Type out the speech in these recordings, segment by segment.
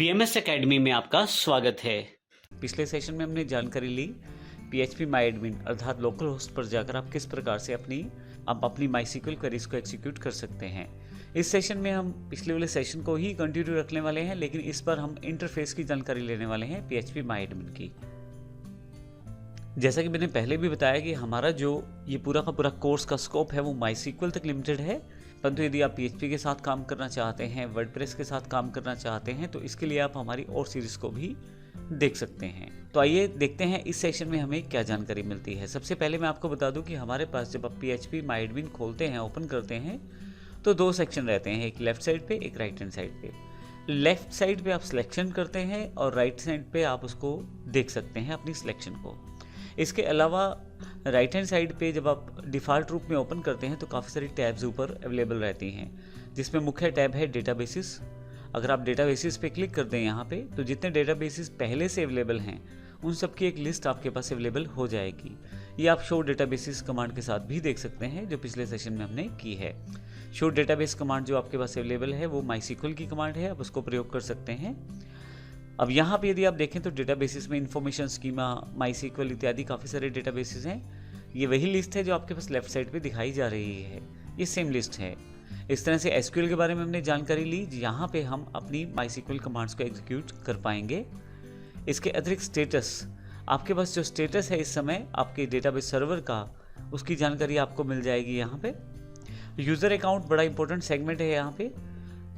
BMS academy में आपका स्वागत है। पिछले सेशन में हमने जानकारी ली PHP MyAdmin अर्थात लोकल होस्ट पर जाकर आप किस प्रकार से अपनी MySQL क्वेरीज को एग्जीक्यूट कर सकते हैं। इस सेशन में हम पिछले वाले सेशन को ही कंटिन्यू रखने वाले हैं, लेकिन इस बार हम इंटरफेस की जानकारी लेने वाले हैं PHP MyAdmin की। जैसा कि मैंने पहले भी बताया कि हमारा जो ये पूरा का पूरा कोर्स का स्कोप है वो MySQL तक लिमिटेड है, परंतु यदि आप PHP के साथ काम करना चाहते हैं, वर्डप्रेस के साथ काम करना चाहते हैं, तो इसके लिए आप हमारी और सीरीज को भी देख सकते हैं। तो आइए देखते हैं इस सेशन में हमें क्या जानकारी मिलती है। सबसे पहले मैं आपको बता दूं कि हमारे पास जब आप PHP MyAdmin खोलते हैं, ओपन करते हैं, तो दो सेक्शन रहते हैं, एक लेफ्ट साइड पे, एक राइट हैंड साइड पे। लेफ्ट साइड पे आप सिलेक्शन करते हैं और राइट साइड पे आप उसको देख सकते हैं, अपनी सिलेक्शन को। इसके अलावा राइट हैंड साइड पे जब आप डिफ़ॉल्ट रूप में ओपन करते हैं तो काफ़ी सारी टैब्स ऊपर अवेलेबल रहती हैं, जिसमें मुख्य टैब है डेटाबेसिस। अगर आप डेटाबेसिस पे क्लिक कर दें यहाँ पे, तो जितने डेटाबेसिस पहले से अवेलेबल हैं उन सब की एक लिस्ट आपके पास अवेलेबल हो जाएगी। ये आप शो डेटाबेसिस कमांड के साथ भी देख सकते हैं, जो पिछले सेशन में हमने की है। शो डेटाबेस कमांड जो आपके पास अवेलेबल है वो MySQL की कमांड है, आप उसको प्रयोग कर सकते हैं। अब यहाँ पे यदि आप देखें तो डेटाबेसिस में इन्फॉर्मेशन स्कीमा, MySQL इत्यादि काफ़ी सारे डेटाबेसिस हैं। ये वही लिस्ट है जो आपके पास लेफ्ट साइड पे दिखाई जा रही है, ये सेम लिस्ट है। इस तरह से SQL के बारे में हमने जानकारी ली, यहाँ पे हम अपनी MySQL कमांड्स को एग्जीक्यूट कर पाएंगे। इसके अतिरिक्त स्टेटस, आपके पास जो स्टेटस है इस समय आपके डेटाबेस सर्वर का, उसकी जानकारी आपको मिल जाएगी यहाँ पे। यूज़र अकाउंट बड़ा इंपॉर्टेंट सेगमेंट है यहाँ पे।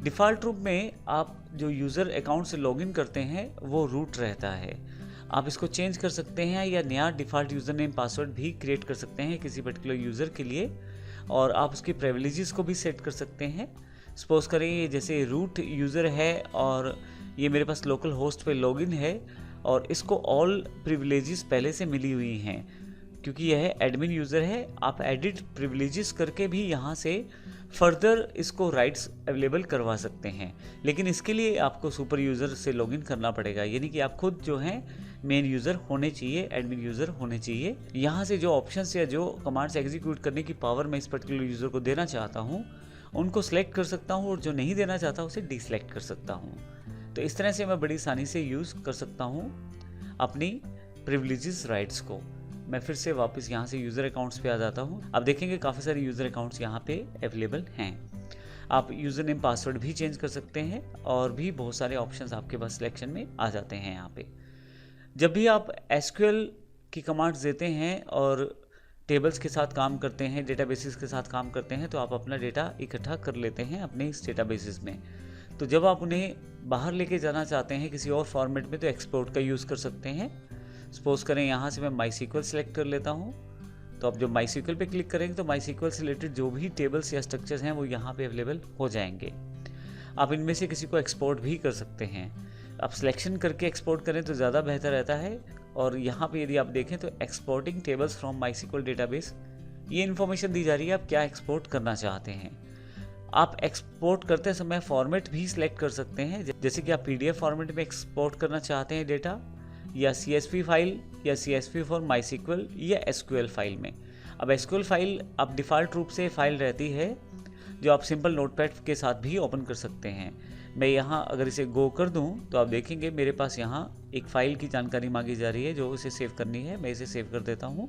डिफ़ॉल्ट रूप में आप जो यूज़र अकाउंट से लॉगिन करते हैं वो रूट रहता है। आप इसको चेंज कर सकते हैं या नया डिफ़ॉल्ट यूज़र नेम पासवर्ड भी क्रिएट कर सकते हैं किसी पर्टिकुलर यूज़र के लिए, और आप उसकी प्रिविलेजेस को भी सेट कर सकते हैं। सपोज करें ये जैसे रूट यूज़र है और ये मेरे पास लोकल होस्ट पे लॉगिन है और इसको ऑल प्रिविलेजेस पहले से मिली हुई हैं, क्योंकि यह एडमिन यूज़र है। आप एडिट प्रिविलेजेस करके भी यहाँ से फर्दर इसको राइट्स अवेलेबल करवा सकते हैं, लेकिन इसके लिए आपको सुपर यूज़र से लॉगिन करना पड़ेगा, यानी कि आप खुद जो हैं मेन यूज़र होने चाहिए, एडमिन यूज़र होने चाहिए। यहाँ से जो ऑप्शंस या जो कमांड्स एग्जीक्यूट करने की पावर मैं इस पर्टिकुलर यूज़र को देना चाहता हूँ उनको सेलेक्ट कर सकता हूँ, और जो नहीं देना चाहता उसे डिसलेक्ट कर सकता हूँ। तो इस तरह से मैं बड़ी आसानी से यूज़ कर सकता हूँ अपनी प्रिविलेजेस राइट्स को। मैं फिर से वापस यहाँ से यूज़र अकाउंट्स पे आ जाता हूँ। अब देखेंगे काफ़ी सारे यूज़र अकाउंट्स यहाँ पे अवेलेबल हैं। आप यूज़र नेम पासवर्ड भी चेंज कर सकते हैं और भी बहुत सारे ऑप्शंस आपके पास सिलेक्शन में आ जाते हैं यहाँ पे। जब भी आप SQL की कमांड्स देते हैं और टेबल्स के साथ काम करते हैं, डेटाबेसिस के साथ काम करते हैं, तो आप अपना डेटा इकट्ठा कर लेते हैं अपने इस डेटाबेसिस में। तो जब आप उन्हें बाहर लेके जाना चाहते हैं किसी और फॉर्मेट में, तो एक्सपोर्ट का यूज़ कर सकते हैं। सपोज करें यहाँ से मैं MySQL सेलेक्ट कर लेता हूँ, तो आप जब MySQL पे क्लिक करेंगे तो MySQL से रिलेटेड जो भी टेबल्स या स्ट्रक्चर्स हैं वो यहाँ पे अवेलेबल हो जाएंगे। आप इनमें से किसी को एक्सपोर्ट भी कर सकते हैं। आप सिलेक्शन करके एक्सपोर्ट करें तो ज़्यादा बेहतर रहता है। और यहाँ पे यदि आप देखें तो exporting tables from MySQL database, ये इन्फॉर्मेशन दी जा रही है आप क्या एक्सपोर्ट करना चाहते हैं। आप एक्सपोर्ट करते समय फॉर्मेट भी सिलेक्ट कर सकते हैं, जैसे कि आप PDF फॉर्मेट में एक्सपोर्ट करना चाहते हैं डेटा, या CSV फाइल, या CSV फॉर MySQL, या SQL फाइल में। अब SQL फाइल आप डिफ़ॉल्ट रूप से फाइल रहती है जो आप सिंपल नोटपैड के साथ भी ओपन कर सकते हैं। मैं यहाँ अगर इसे गो कर दूँ तो आप देखेंगे मेरे पास यहाँ एक फ़ाइल की जानकारी मांगी जा रही है जो उसे सेव करनी है। मैं इसे सेव कर देता हूँ।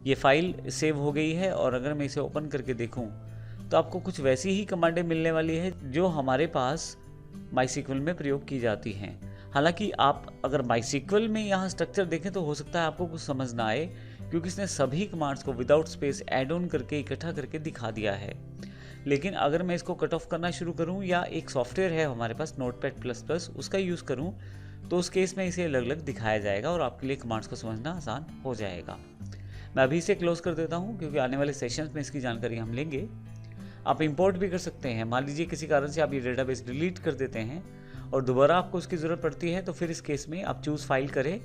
ये फ़ाइल सेव हो गई है, और अगर मैं इसे ओपन करके देखूँ तो आपको कुछ वैसी ही कमांडें मिलने वाली है जो हमारे पास MySQL में प्रयोग की जाती हैं। हालांकि आप अगर MySQL में यहाँ स्ट्रक्चर देखें तो हो सकता है आपको कुछ समझ ना आए, क्योंकि इसने सभी कमांड्स को विदाउट स्पेस ऐड ऑन करके इकट्ठा करके दिखा दिया है। लेकिन अगर मैं इसको कट ऑफ करना शुरू करूँ, या एक सॉफ्टवेयर है हमारे पास Notepad++, उसका यूज़ करूँ, तो उस केस में इसे अलग अलग दिखाया जाएगा और आपके लिए कमांड्स को समझना आसान हो जाएगा। मैं अभी इसे क्लोज कर देता हूँ, क्योंकि आने वाले सेशंस में इसकी जानकारी हम लेंगे। आप इंपोर्ट भी कर सकते हैं। मान लीजिए किसी कारण से आप ये डेटाबेस डिलीट कर देते हैं और दोबारा आपको उसकी ज़रूरत पड़ती है, तो फिर इस केस में आप चूज़ फाइल करें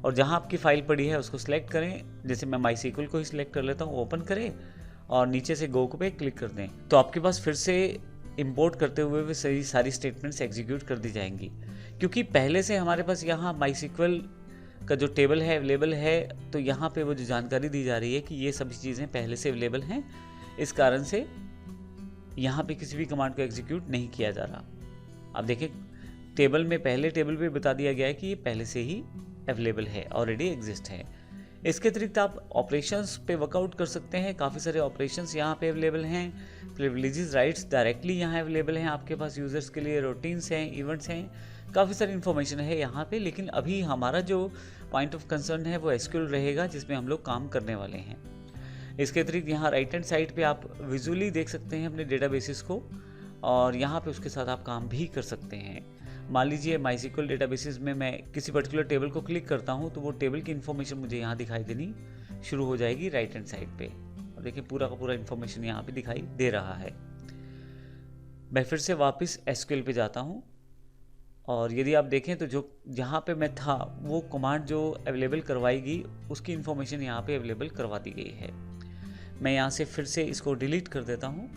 और जहां आपकी फ़ाइल पड़ी है उसको सिलेक्ट करें। जैसे मैं MySQL को ही सिलेक्ट कर लेता हूं, ओपन करें और नीचे से गो पे क्लिक कर दें, तो आपके पास फिर से इंपोर्ट करते हुए भी सारी स्टेटमेंट्स एग्जीक्यूट कर दी जाएंगी, क्योंकि पहले से हमारे पास यहाँ MySQL का जो टेबल है अवेलेबल है। तो यहाँ पे वो जो जानकारी दी जा रही है कि ये सभी चीज़ें पहले से अवेलेबल हैं, इस कारण से यहाँ पे किसी भी कमांड को एग्जीक्यूट नहीं किया जा रहा। आप देखें टेबल में पहले टेबल पे बता दिया गया है कि ये पहले से ही अवेलेबल है, ऑलरेडी एग्जिस्ट है। इसके अतिरिक्त आप ऑपरेशंस पे वर्कआउट कर सकते हैं। काफ़ी सारे ऑपरेशंस यहाँ पे अवेलेबल हैं। प्रिविलेजेस राइट्स डायरेक्टली यहाँ अवेलेबल हैं आपके पास यूज़र्स के लिए। रूटीन्स हैं, इवेंट्स हैं, काफ़ी सारी इन्फॉर्मेशन है यहाँ पे। लेकिन अभी हमारा जो पॉइंट ऑफ कंसर्न है वो एसक्यूएल रहेगा, जिसमें हम लोग काम करने वाले हैं। इसके अतिरिक्त यहाँ राइट हैंड साइड पे आप विजुअली देख सकते हैं अपने डेटाबेसेस को, और यहाँ पे उसके साथ आप काम भी कर सकते हैं। मान लीजिए माईसीक्वल डेटाबेसेस में मैं किसी पर्टिकुलर टेबल को क्लिक करता हूँ तो वो टेबल की इन्फॉर्मेशन मुझे यहाँ दिखाई देनी शुरू हो जाएगी राइट हैंड साइड पे। और देखिए पूरा का पूरा इन्फॉर्मेशन यहाँ पे दिखाई दे रहा है। मैं फिर से वापस एसक्यूएल पे जाता हूँ, और यदि आप देखें तो जो जहाँ पे मैं था वो कमांड जो अवेलेबल करवाएगी उसकी इन्फॉर्मेशन यहाँ पे अवेलेबल करवा दी गई है। मैं यहाँ से फिर से इसको डिलीट कर देता हूँ।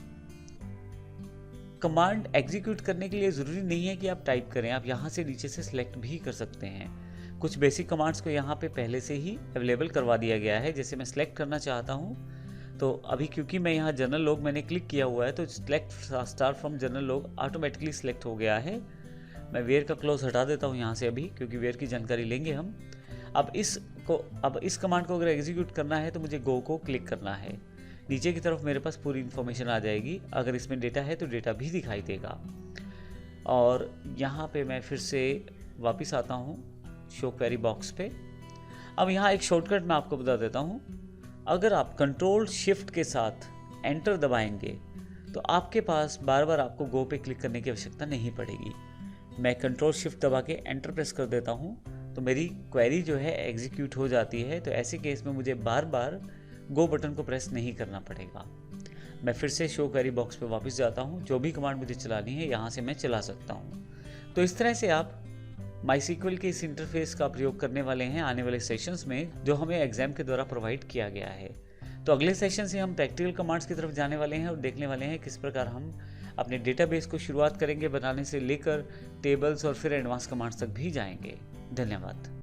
कमांड एग्जीक्यूट करने के लिए ज़रूरी नहीं है कि आप टाइप करें, आप यहाँ से नीचे से सिलेक्ट भी कर सकते हैं। कुछ बेसिक कमांड्स को यहाँ पे पहले से ही अवेलेबल करवा दिया गया है। जैसे मैं सिलेक्ट करना चाहता हूँ तो अभी क्योंकि मैं यहाँ जनरल लॉग मैंने क्लिक किया हुआ है तो select star from general log automatically select हो गया है। मैं वेयर का क्लोज हटा देता हूँ यहाँ से अभी, क्योंकि वेयर की जानकारी लेंगे हम। अब इस कमांड को अगर एग्जीक्यूट करना है तो मुझे गो को क्लिक करना है। नीचे की तरफ मेरे पास पूरी इन्फॉर्मेशन आ जाएगी। अगर इसमें डेटा है तो डेटा भी दिखाई देगा। और यहाँ पे मैं फिर से वापस आता हूँ शो क्वेरी बॉक्स पे। अब यहाँ एक शॉर्टकट मैं आपको बता देता हूँ। अगर आप कंट्रोल शिफ्ट के साथ एंटर दबाएंगे तो आपके पास बार बार आपको गो पे क्लिक करने की आवश्यकता नहीं पड़ेगी। मैं कंट्रोल शिफ्ट दबा के एंटर प्रेस कर देता हूँ तो मेरी क्वेरी जो है एग्जीक्यूट हो जाती है। तो ऐसे केस में मुझे बार बार गो बटन को प्रेस नहीं करना पड़ेगा। मैं फिर से शो क्वेरी बॉक्स पे वापस जाता हूँ। जो भी कमांड मुझे चलानी है यहाँ से मैं चला सकता हूँ। तो इस तरह से आप माईसीक्वल के इस इंटरफेस का प्रयोग करने वाले हैं आने वाले सेशंस में, जो हमें एग्जाम के द्वारा प्रोवाइड किया गया है। तो अगले सेशन से हम प्रैक्टिकल कमांड्स की तरफ जाने वाले हैं और देखने वाले हैं किस प्रकार हम अपने डेटाबेस को शुरुआत करेंगे बनाने से लेकर टेबल्स और फिर एडवांस कमांड्स तक भी जाएंगे। धन्यवाद।